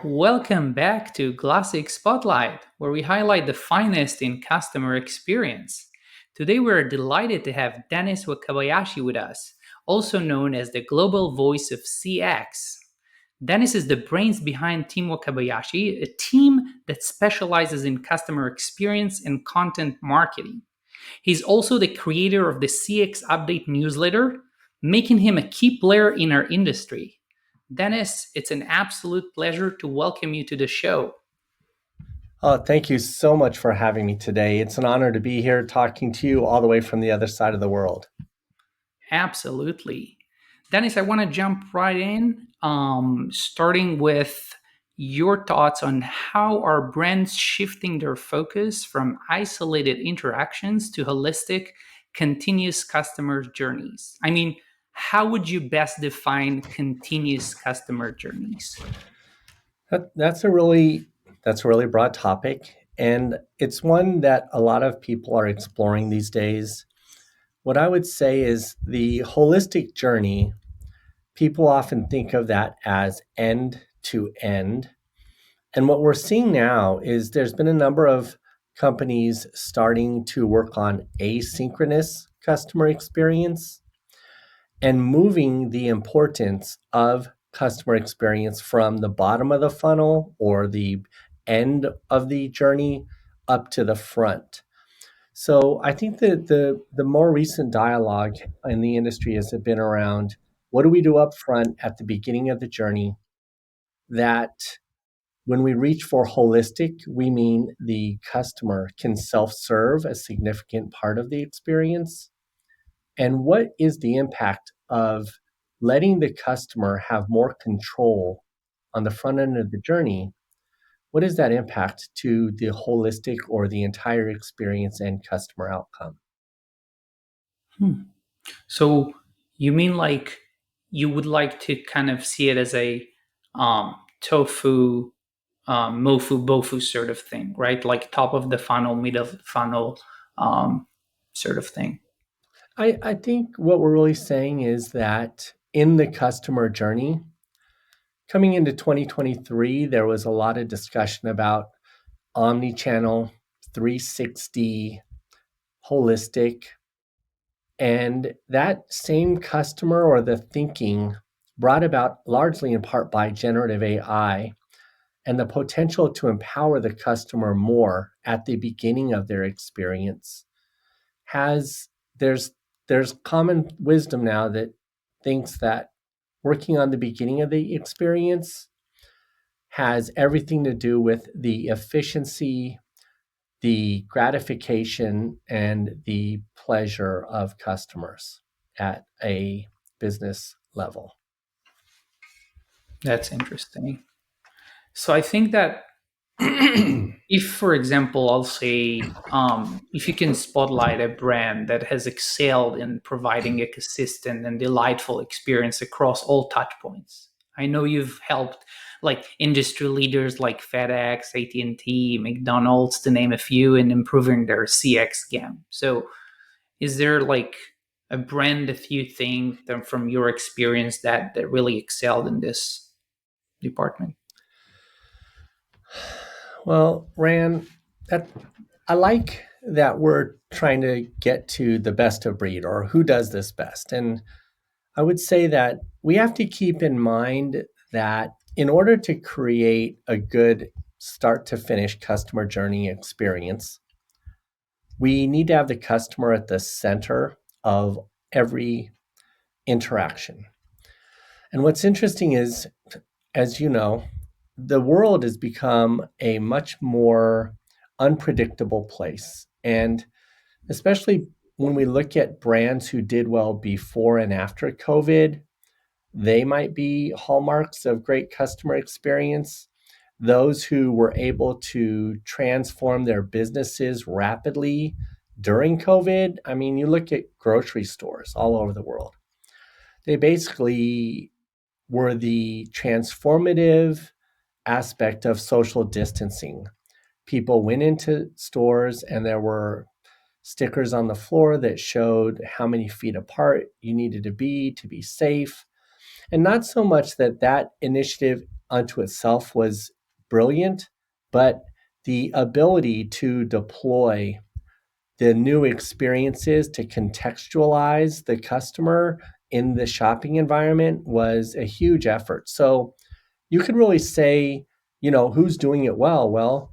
Welcome back to Glassix Spotlight, where we highlight the finest in customer experience. Today we're delighted to have Dennis Wakabayashi with us, also known as the global voice of CX. Dennis is the brains behind Team Wakabayashi, a team that specializes in customer experience and content marketing. He's also the creator of the CX Update newsletter, making him a key player in our industry. Dennis, it's an absolute pleasure to welcome you to the show. Oh, thank you so much for having me today. It's an honor to be here talking to you all the way from the other side of the world. Absolutely. Dennis, I want to jump right in, starting with your thoughts on how are brands shifting their focus from isolated interactions to holistic, continuous customer journeys. How would you best define continuous customer journeys? That's a really broad topic, and it's one that a lot of people are exploring these days. What I would say is the holistic journey, people often think of that as end to end. And what we're seeing now is there's been a number of companies starting to work on asynchronous customer experience and moving the importance of customer experience from the bottom of the funnel or the end of the journey up to the front. So I think that the more recent dialogue in the industry has been around what do we do up front at the beginning of the journey that when we reach for holistic, we mean the customer can self-serve a significant part of the experience. And what is the impact of letting the customer have more control on the front end of the journey? What is that impact to the holistic or the entire experience and customer outcome? Hmm. So you mean like you would like to kind of see it as a tofu, mofu, bofu sort of thing, right? Like top of the funnel, middle of the funnel, um, sort of thing. I think what we're really saying is that in the customer journey, coming into 2023, there was a lot of discussion about omni-channel, 360, holistic. And that same customer or the thinking brought about largely in part by generative AI and the potential to empower the customer more at the beginning of their experience has there's common wisdom now that thinks that working on the beginning of the experience has everything to do with the efficiency, the gratification, and the pleasure of customers at a business level. That's interesting. So I think that if, for example, I'll say, if you can spotlight a brand that has excelled in providing a consistent and delightful experience across all touch points, I know you've helped like industry leaders like FedEx, AT&T, McDonald's, to name a few, in improving their CX game. So, is there like a brand that you think that from your experience that really excelled in this department? Well, Ran, that I like that we're trying to get to the best of breed or who does this best. And I would say that we have to keep in mind that in order to create a good start to finish customer journey experience, we need to have the customer at the center of every interaction. And what's interesting is, as you know, the world has become a much more unpredictable place. And especially when we look at brands who did well before and after COVID, they might be hallmarks of great customer experience. Those who were able to transform their businesses rapidly during COVID, I mean, you look at grocery stores all over the world, they basically were the transformative aspect of social distancing. People went into stores and there were stickers on the floor that showed how many feet apart you needed to be safe. And not so much that that initiative unto itself was brilliant, but the ability to deploy the new experiences to contextualize the customer in the shopping environment was a huge effort. So you could really say, who's doing it well? Well,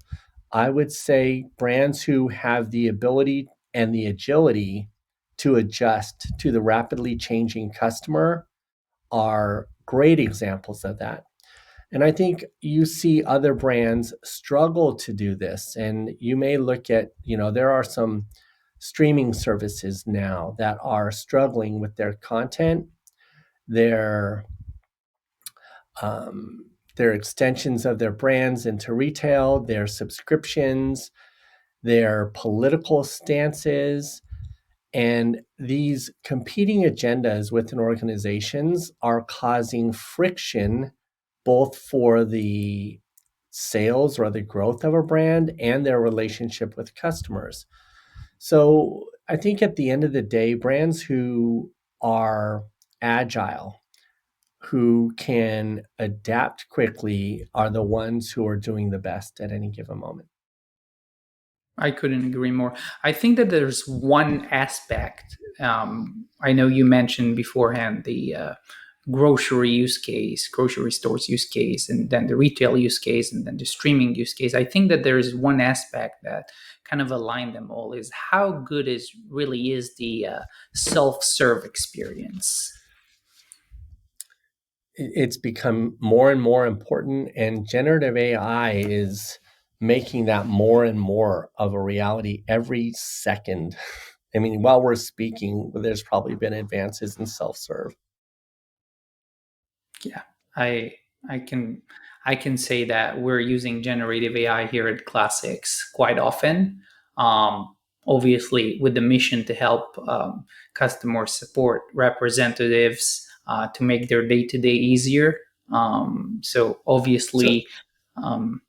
I would say brands who have the ability and the agility to adjust to the rapidly changing customer are great examples of that. And I think you see other brands struggle to do this. And you may look at, there are some streaming services now that are struggling with their content, their their extensions of their brands into retail, their subscriptions, their political stances, and these competing agendas within organizations are causing friction both for the sales or the growth of a brand and their relationship with customers. So I think at the end of the day, brands who are agile, who can adapt quickly, are the ones who are doing the best at any given moment. I couldn't agree more. I think that there's one aspect. I know you mentioned beforehand the grocery use case, grocery stores use case, and then the retail use case, and then the streaming use case. I think that there is one aspect that kind of align them all is how good is really is the self-serve experience. It's become more and more important, and generative AI is making that more and more of a reality every second. I mean, while we're speaking, there's probably been advances in self-serve. Yeah, I I can I can say that we're using generative AI here at Glassix quite often. Obviously, with the mission to help customer support representatives to make their day to day easier. So So, obviously, um,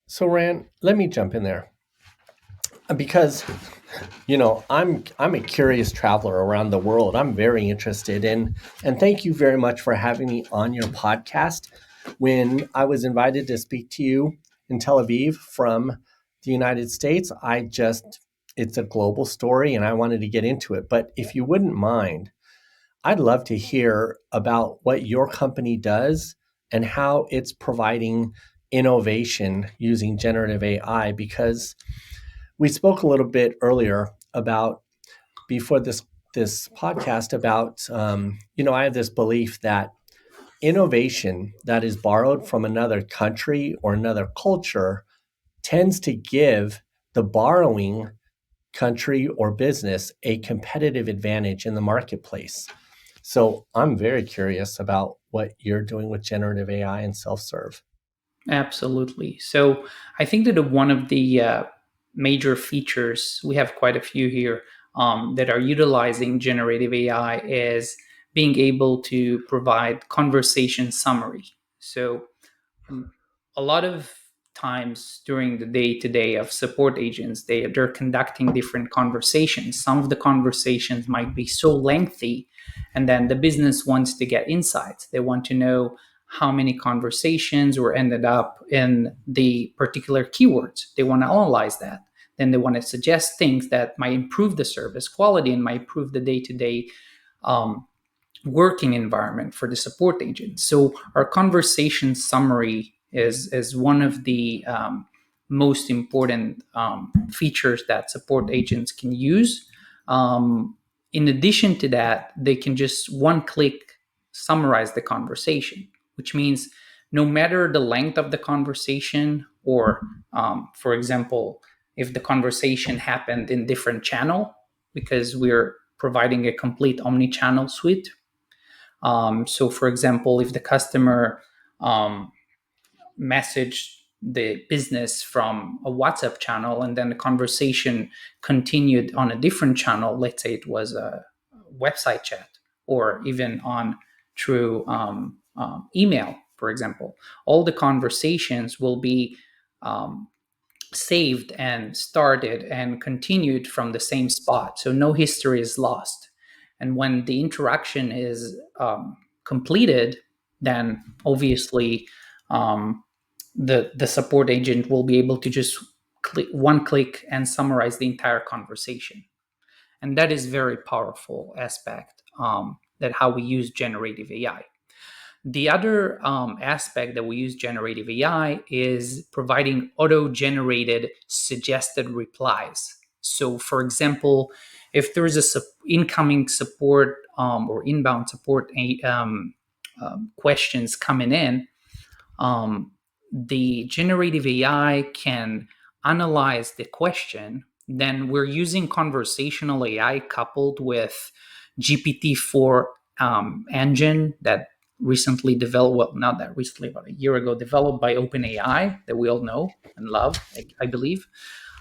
so Rand, let me jump in there because I'm a curious traveler around the world. I'm very interested in, and thank you very much for having me on your podcast. When I was invited to speak to you in Tel Aviv from the United States, it's a global story and I wanted to get into it. But if you wouldn't mind, I'd love to hear about what your company does and how it's providing innovation using generative AI, because we spoke a little bit earlier about before this podcast about I have this belief that innovation that is borrowed from another country or another culture tends to give the borrowing country or business a competitive advantage in the marketplace. So I'm very curious about what you're doing with generative AI and self-serve. absolutely. So I think that one of the major features, we have quite a few here that are utilizing generative AI, is being able to provide conversation summary. So um, a lot of times during the day to day of support agents, they're conducting different conversations. Some of the conversations might be so lengthy, and then the business wants to get insights. They want to know how many conversations were ended up in the particular keywords. They want to analyze that. Then they want to suggest things that might improve the service quality and might improve the day to day working environment for the support agent. So our conversation summary is one of the most important features that support agents can use. In addition to that, they can just one click summarize the conversation, which means no matter the length of the conversation, or for example, if the conversation happened in different channel, because we're providing a complete omni-channel suite. So, for example, if the customer um, messaged the business from a WhatsApp channel and then the conversation continued on a different channel, let's say it was a website chat or even on through email, for example, all the conversations will be um, saved and started and continued from the same spot. So no history is lost. And when the interaction is completed, then obviously um, the support agent will be able to just click one click and summarize the entire conversation. And that is very powerful aspect, that how we use generative AI. The other aspect that we use generative AI is providing auto-generated suggested replies. So, for example, if there is a incoming support or inbound support questions coming in, um, the generative AI can analyze the question. Then we're using conversational AI coupled with GPT-4 engine that recently developed, well, not that recently, about a year ago, developed by OpenAI that we all know and love, I believe.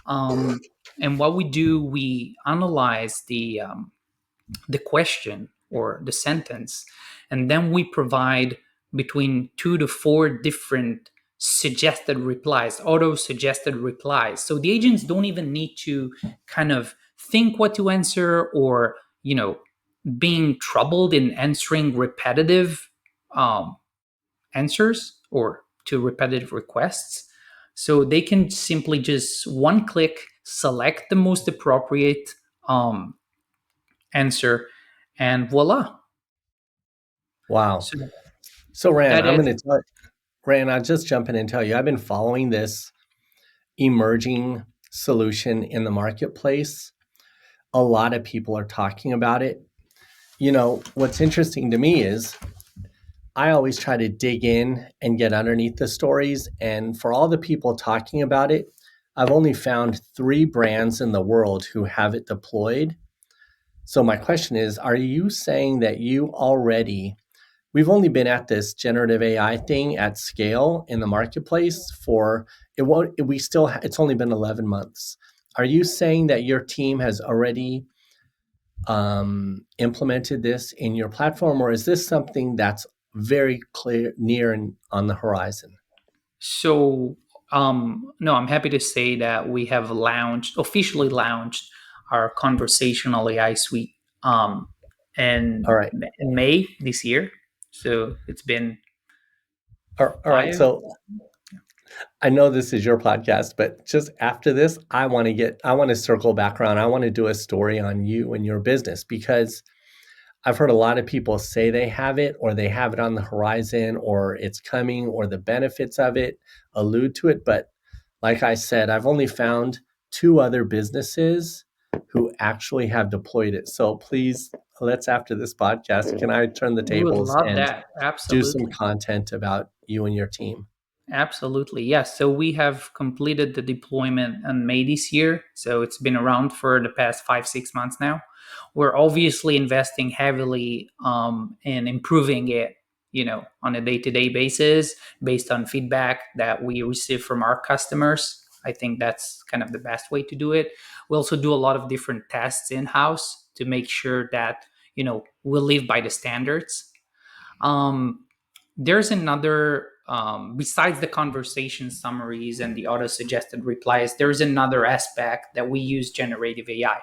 And what we do, we analyze the question or the sentence, and then we provide between 2 to 4 different suggested replies, auto suggested replies. So the agents don't even need to kind of think what to answer, or, being troubled in answering repetitive um, answers or to repetitive requests. So they can simply just one click select the most appropriate um, answer, and voila. Wow. So So Ran, that I'm is going to tell Ran, I'll just jump in and tell you, I've been following this emerging solution in the marketplace. A lot of people are talking about it. What's interesting to me is I always try to dig in and get underneath the stories. And for all the people talking about it, I've only found 3 brands in the world who have it deployed. So my question is, are you saying that we've only been at this generative AI thing at scale in the marketplace for it won't we still it's only been 11 months. Are you saying that your team has already implemented this in your platform, or is this something that's very clear, near, and on the horizon? so. No, I'm happy to say that we have officially launched our conversational AI suite All in, right. in May this year. So it's been All right. 5. So I know this is your podcast, but just after this, I want to circle back around. I want to do a story on you and your business because I've heard a lot of people say they have it or they have it on the horizon or it's coming or the benefits of it allude to it. But like I said, I've only found 2 other businesses who actually have deployed it. So please, let's after this podcast, can I turn the We would tables love and that. do some Absolutely. content about you and your team? Absolutely. Yes. So we have completed the deployment in May this year. So it's been around for the past 5, 6 months now. We're obviously investing heavily in improving it, on a day to day basis based on feedback that we receive from our customers. I think that's kind of the best way to do it. We also do a lot of different tests in house to make sure that, we'll live by the standards. Um, there's another besides the conversation summaries and the auto suggested replies, there's another aspect that we use generative AI,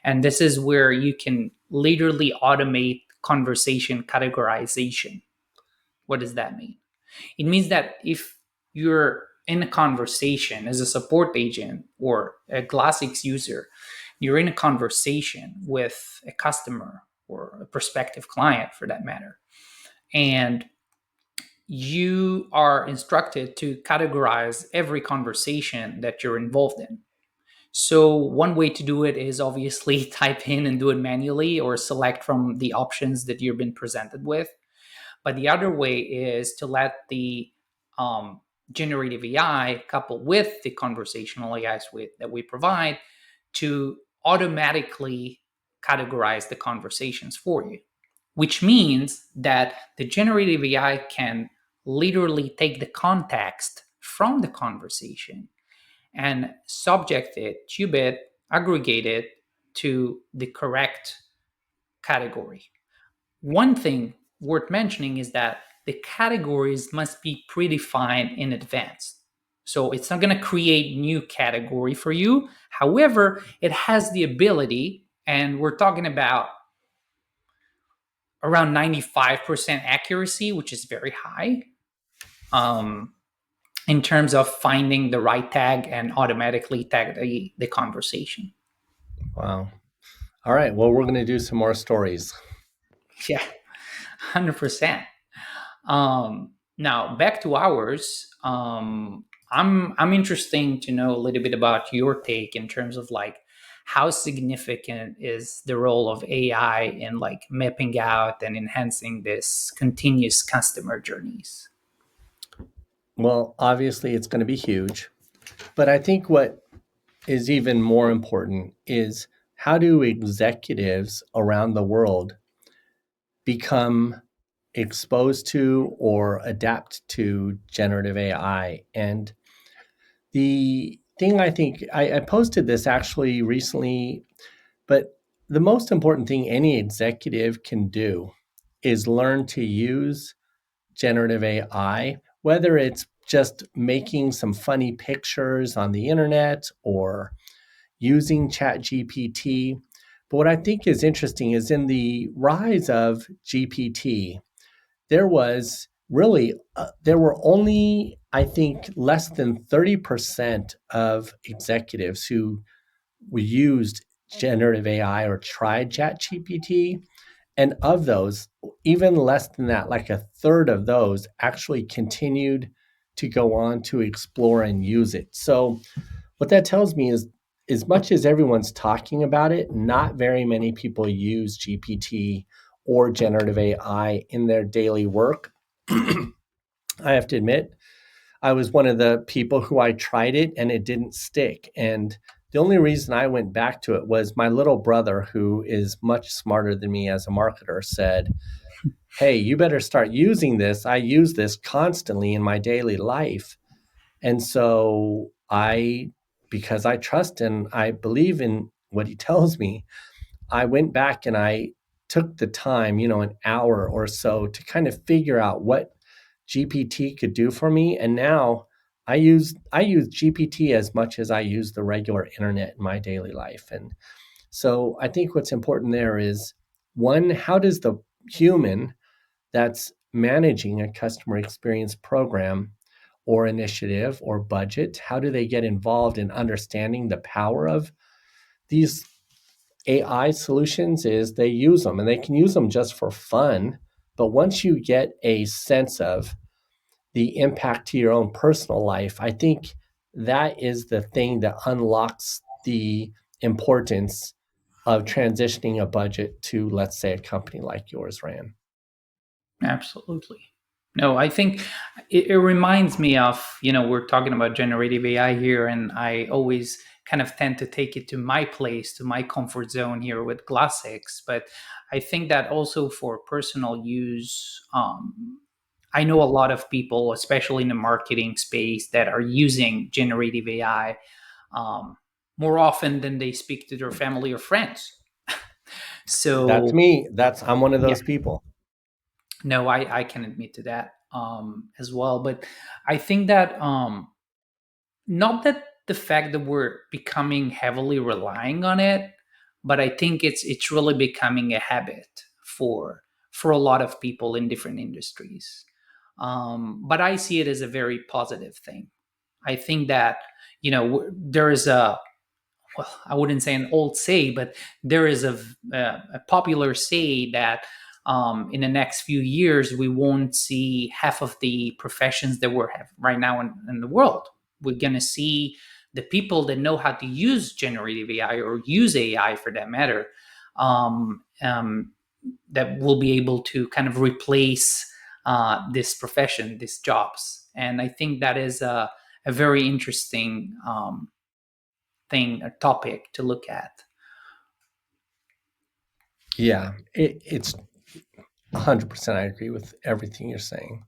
and this is where you can literally automate conversation categorization. What does that mean? It means that if you're in a conversation as a support agent or a Glassix user, you're in a conversation with a customer or a prospective client for that matter, and you are instructed to categorize every conversation that you're involved in. So, one way to do it is obviously type in and do it manually or select from the options that you've been presented with. But the other way is to let the generative AI couple with the conversational AI suite that we provide to automatically categorize the conversations for you, which means that the generative AI can literally take the context from the conversation and subject it, tube it, aggregate it to the correct category. One thing worth mentioning is that the categories must be predefined in advance. So it's not going to create new category for you. However, it has the ability, and we're talking about around 95% accuracy, which is very high. um, in terms of finding the right tag and automatically tag the conversation. Wow. All right. Well, we're going to do some more stories. Yeah, 100%. Now back to ours. I'm interesting to know a little bit about your take in terms of like how significant is the role of AI in like mapping out and enhancing this continuous customer journeys. Well, obviously, it's going to be huge. But I think what is even more important is how do executives around the world become exposed to or adapt to generative AI? And the thing I think I posted this actually recently, but the most important thing any executive can do is learn to use generative AI, whether it's just making some funny pictures on the internet or using ChatGPT. But what I think is interesting is in the rise of GPT, there were only, I think, less than 30% of executives who used generative AI or tried ChatGPT. And of those, even less than that, like a third of those actually continued to go on to explore and use it. So, what that tells me is, as much as everyone's talking about it, not very many people use GPT or generative AI in their daily work. I have to admit, I was one of the people who I tried it and it didn't stick. And the only reason I went back to it was my little brother, who is much smarter than me as a marketer, said, "Hey, you better start using this. I use this constantly in my daily life." And so because I trust and I believe in what he tells me, I went back and I took the time, an hour or so to kind of figure out what GPT could do for me. And now I use GPT as much as I use the regular internet in my daily life. And so I think what's important there is, one, how does the human that's managing a customer experience program or initiative or budget, how do they get involved in understanding the power of these AI solutions? Is they use them, and they can use them just for fun. But once you get a sense of the impact to your own personal life, I think that is the thing that unlocks the importance of transitioning a budget to, let's say, a company like yours, Ran. Absolutely. No, I think it reminds me of, we're talking about generative AI here, and I always kind of tend to take it to my place, to my comfort zone here with Glassix. But I think that also for personal use, I know a lot of people, especially in the marketing space, that are using generative AI um, more often than they speak to their family or friends. That's So, me. I'm one of yeah, those people. no, I can admit to that as well. But I think that not that the fact that we're becoming heavily relying on it, but I think it's really becoming a habit for a lot of people in different industries. But I see it as a very positive thing. I think that there is a, well, I wouldn't say an old say, but there is a popular say that in the next few years, we won't see half of the professions that we're have right now in the world. We're going to see the people that know how to use generative AI or use AI for that matter, that will be able to kind of replace this profession, these jobs. And I think that is a very interesting thing, a topic to look at. Yeah, it's 100%. I agree with everything you're saying.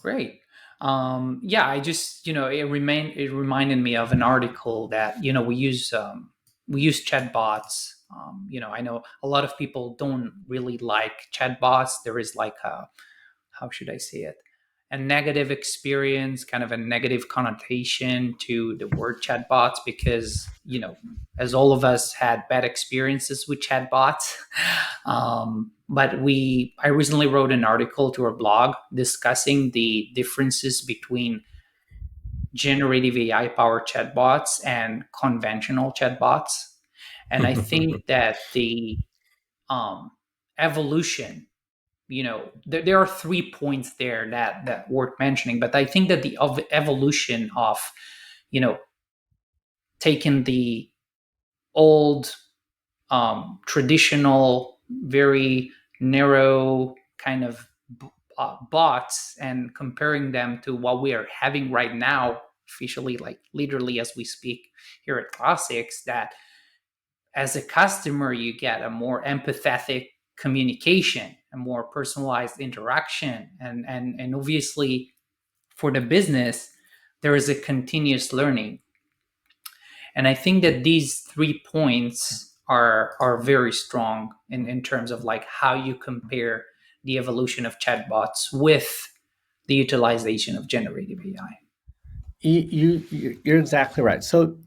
Great. Yeah, I just it reminded me of an article that we use chatbots. I know a lot of people don't really like chatbots. There is like a, how should I say it? a negative experience, kind of a negative connotation to the word chatbots because, as all of us had bad experiences with chatbots. But I recently wrote an article to our blog discussing the differences between generative AI powered chatbots and conventional chatbots. And I think that the um, evolution, there are 3 points there that worth mentioning. But I think that the evolution of, you know, taking the old traditional, very narrow kind of bots and comparing them to what we are having right now, officially, like literally as we speak here at Classics, that as a customer, you get a more empathetic communication, a more personalized interaction, and obviously for the business, there is a continuous learning. And I think that these 3 points are very strong in terms of like how you compare the evolution of chatbots with the utilization of generative AI. You're exactly right. So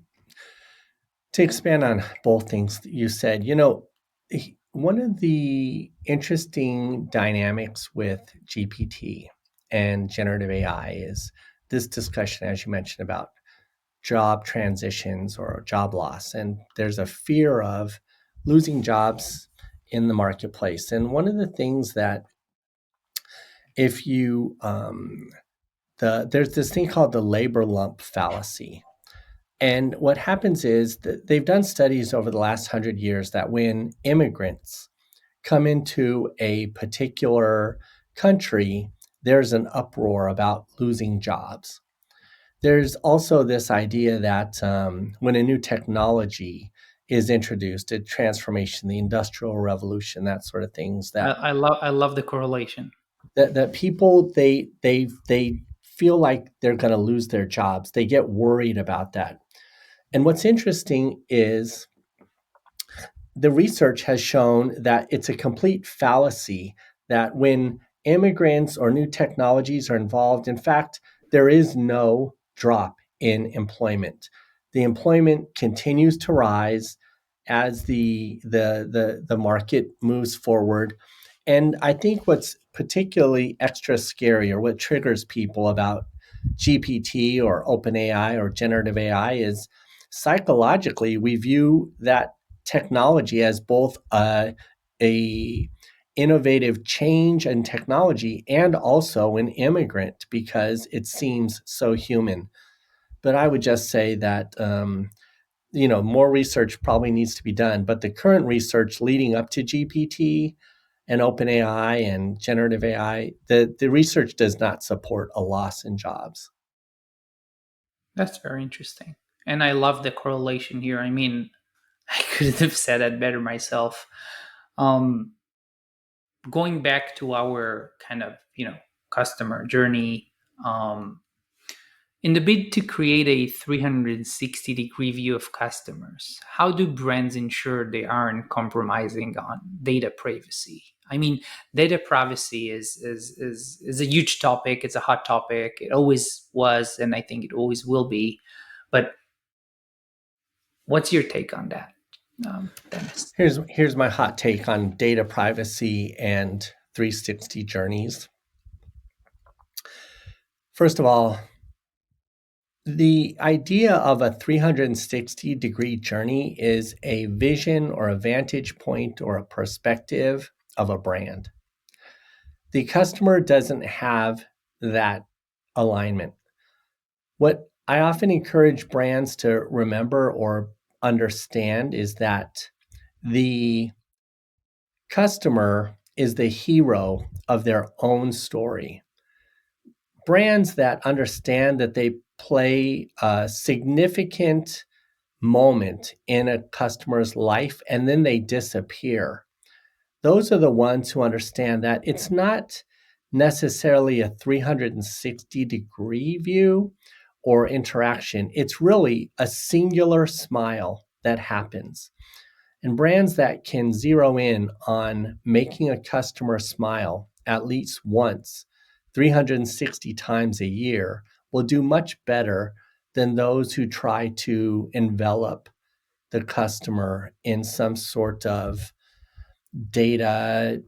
to expand on both things that you said, one of the interesting dynamics with GPT and generative AI is this discussion, as you mentioned, about job transitions or job loss. And there's a fear of losing jobs in the marketplace. And one of the things that if you there's this thing called the labor lump fallacy. And what happens is that they've done studies over the last 100 years that when immigrants come into a particular country, there's an uproar about losing jobs. There's also this idea that when a new technology is introduced, a transformation, the industrial revolution, that sort of things, I love the correlation. that people they feel like they're going to lose their jobs. They get worried about that. And what's interesting is the research has shown that it's a complete fallacy that when immigrants or new technologies are involved, in fact, there is no drop in employment. The employment continues to rise as the market moves forward. And I think what's particularly extra scary or what triggers people about GPT or OpenAI or generative AI is psychologically we view that technology as both a innovative change in technology and also an immigrant because it seems so human. But I would just say that more research probably needs to be done. But the current research leading up to GPT and OpenAI and generative AI, the research does not support a loss in jobs. That's very interesting. And I love the correlation here. I mean, I couldn't have said that better myself. Um, Going back to our kind of, customer journey, um, in the bid to create a 360-degree view of customers, how do brands ensure they aren't compromising on data privacy? I mean, data privacy is a huge topic. It's a hot topic. It always was, and I think it always will be. But what's your take on that, Dennis? Here's my hot take on data privacy and 360 journeys. First of all, the idea of a 360-degree journey is a vision or a vantage point or a perspective of a brand. The customer doesn't have that alignment. What I often encourage brands to remember or understand is that the customer is the hero of their own story. Brands that understand that they play a significant moment in a customer's life and then they disappear. Those are the ones who understand that it's not necessarily a 360-degree view or interaction. It's really a singular smile that happens. And brands that can zero in on making a customer smile at least once 360 times a year will do much better than those who try to envelop the customer in some sort of data,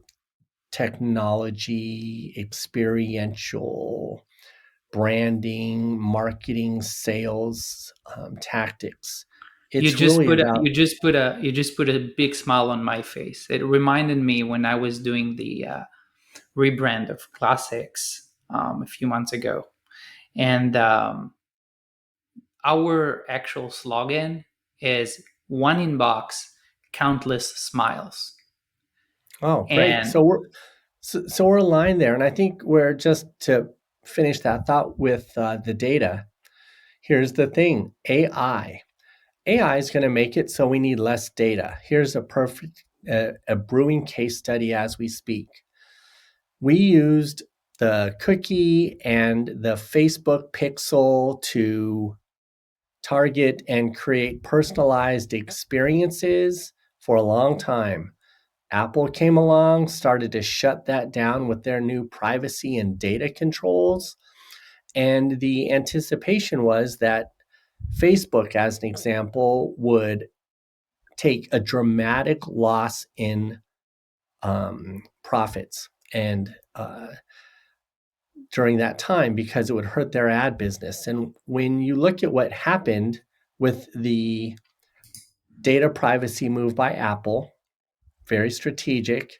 technology, experiential, branding, marketing, sales tactics. It's really about, You just put a big smile on my face. It reminded me when I was doing the rebrand of Glassix a few months ago, and our actual slogan is one inbox, countless smiles. oh, great. And So we're aligned there. And I think we're just to finish that thought with the data. Here's the thing AI. AI is going to make it so we need less data. Here's a perfect, a brewing case study as we speak. We used the cookie and the Facebook pixel to target and create personalized experiences for a long time. Apple came along, started to shut that down with their new privacy and data controls. And the anticipation was that Facebook, as an example, would take a dramatic loss in profits and during that time because it would hurt their ad business. And when you look at what happened with the data privacy move by Apple, very strategic,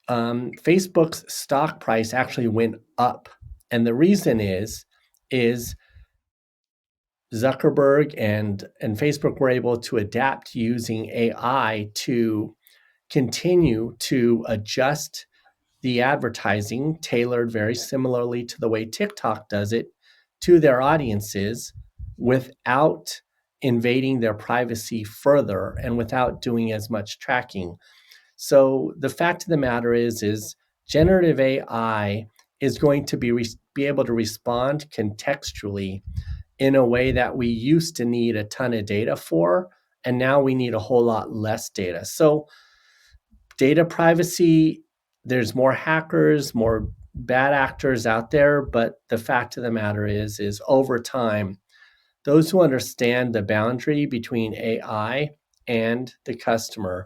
Facebook's stock price actually went up. And the reason is Zuckerberg and Facebook were able to adapt using AI to continue to adjust the advertising tailored very similarly to the way TikTok does it to their audiences without invading their privacy further and without doing as much tracking. So the fact of the matter is generative AI is going to be able to respond contextually in a way that we used to need a ton of data for, and now we need a whole lot less data. So data privacy, there's more hackers, more bad actors out there, but the fact of the matter is over time, those who understand the boundary between AI and the customer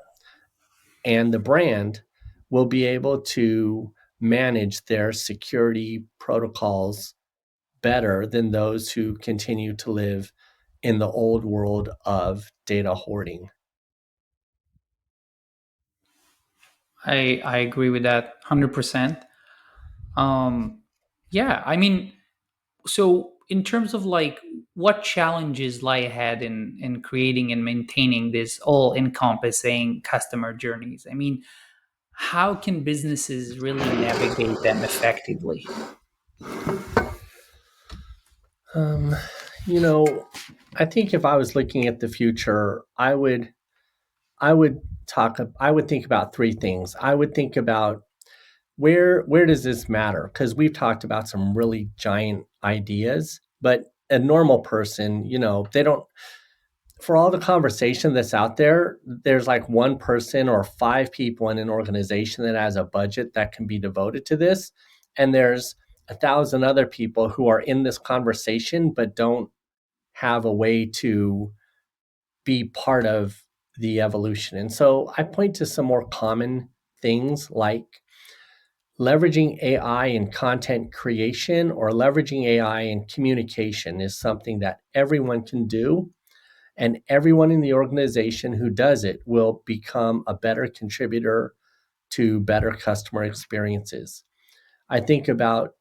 and the brand will be able to manage their security protocols better than those who continue to live in the old world of data hoarding. I agree with that 100%. Um, yeah, I mean, so in terms of like what challenges lie ahead in creating and maintaining this all encompassing customer journeys? I mean, how can businesses really navigate them effectively? Um, you know, I think if I was looking at the future, I would I would think about three things. I would think about where does this matter? Because we've talked about some really giant ideas, but a normal person, they don't, for all the conversation that's out there, there's like one person or five people in an organization that has a budget that can be devoted to this. And there's 1,000 other people who are in this conversation but don't have a way to be part of the evolution. And so I point to some more common things like leveraging AI in content creation or leveraging AI in communication is something that everyone can do. And everyone in the organization who does it will become a better contributor to better customer experiences. I think about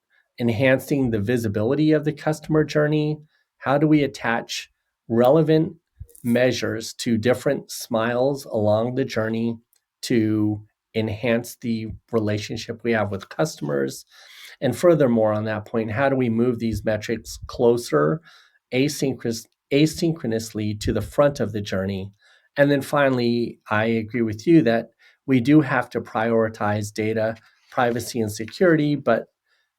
enhancing the visibility of the customer journey. How do we attach relevant measures to different smiles along the journey to enhance the relationship we have with customers? And furthermore, on that point, how do we move these metrics closer asynchronously to the front of the journey? And then finally, I agree with you that we do have to prioritize data privacy and security, but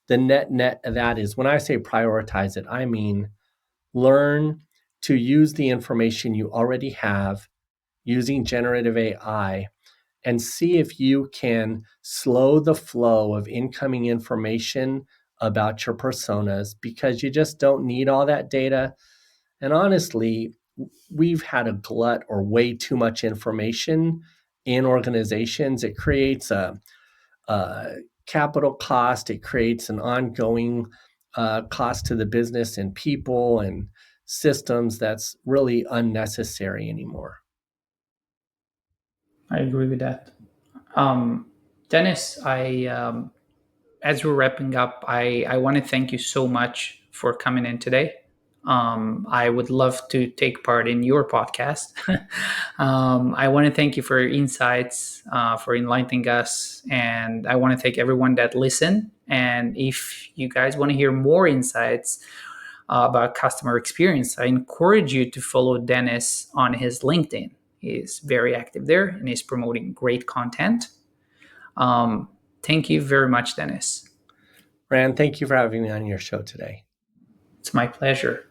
the net of that is when I say prioritize it, I mean learn to use the information you already have using generative AI and see if you can slow the flow of incoming information about your personas, because you just don't need all that data. And honestly, we've had a glut or way too much information in organizations. It creates a capital cost, it creates an ongoing cost to the business and people and systems that's really unnecessary anymore. I agree with that. Um, Dennis, as we're wrapping up, I want to thank you so much for coming in today. I would love to take part in your podcast. I want to thank you for your insights, for enlightening us, and I want to thank everyone that listened. And if you guys want to hear more insights about customer experience, I encourage you to follow Dennis on his LinkedIn. He's very active there and he's promoting great content. Um, Thank you very much, Dennis. Rand, thank you for having me on your show today. It's my pleasure.